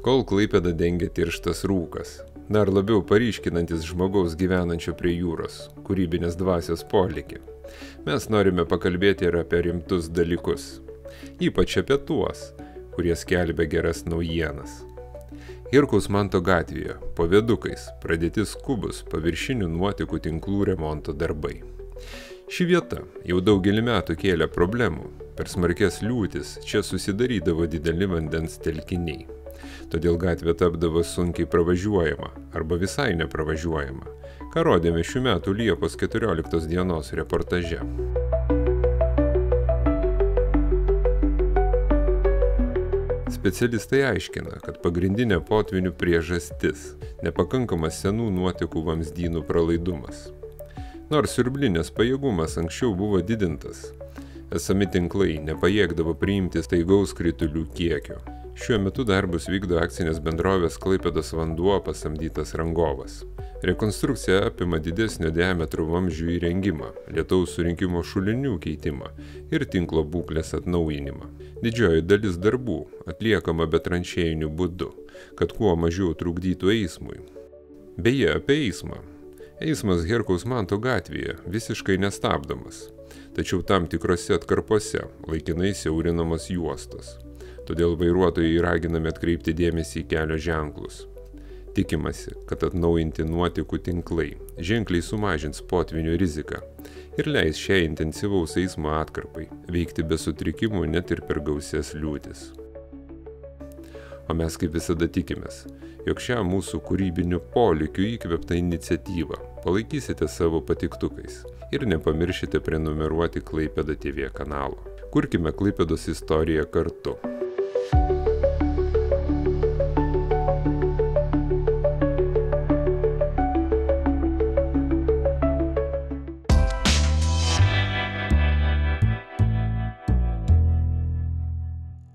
kol Klaipėdą dengia tirštas rūkas, dar labiau paryškinantis žmogaus gyvenančio prie jūros, kūrybinės dvasios polėkį. Mes norime pakalbėti ir apie rimtus dalykus, ypač apie tuos, kurie skelbia geras naujienas. Herkaus Manto gatvėje, po viadukais, pradėti skubus paviršinių nuotekų tinklų remonto darbai. Ši vieta jau daugelį metų kėlė problemų. Per smarkės liūtis čia susidarydavo dideli vandens telkiniai. Todėl gatvė tapdavo sunkiai pravažiuojama arba visai nepravažiuojama, ką rodėme šių metų Liepos 14 dienos reportaže. Specialistai aiškina, kad pagrindinė potvynių priežastis – nepakankamas senų nuotekų vamzdynų pralaidumas. Nors siurblinės pajėgumas anksčiau buvo didintas, esami tinklai nepajėgdavo priimti staigaus kritulių kiekio. Šiuo metu darbus vykdo akcinės bendrovės Klaipėdos vanduo pasamdytas rangovas. Rekonstrukcija apima didesnio diametro vamzdžių įrengimą, lietaus surinkimo šulinių keitimą ir tinklo būklės atnaujinimą. Didžioji dalis darbų atliekama betranšėjiniu būdu, kad kuo mažiau trukdytų eismui. Beje, apie eismą. Eismas Herkaus Manto gatvėje visiškai nestabdomas, tačiau tam tikrose atkarpose laikinai siaurinamos juostos. Todėl vairuotojai raginami atkreipti dėmesį į kelio ženklus. Tikimasi, kad atnaujinti nuotekų tinklai ženkliai sumažins potvynių riziką ir leis šiai intensyvaus eismo atkarpai veikti be sutrikimų net ir per gausias liūtis. O mes kaip visada tikimės, jog šią mūsų kūrybinių polėkių įkvėptą iniciatyvą palaikysite savo patiktukais ir nepamiršite prenumeruoti Klaipėda TV kanalo. Kurkime Klaipėdos istoriją kartu.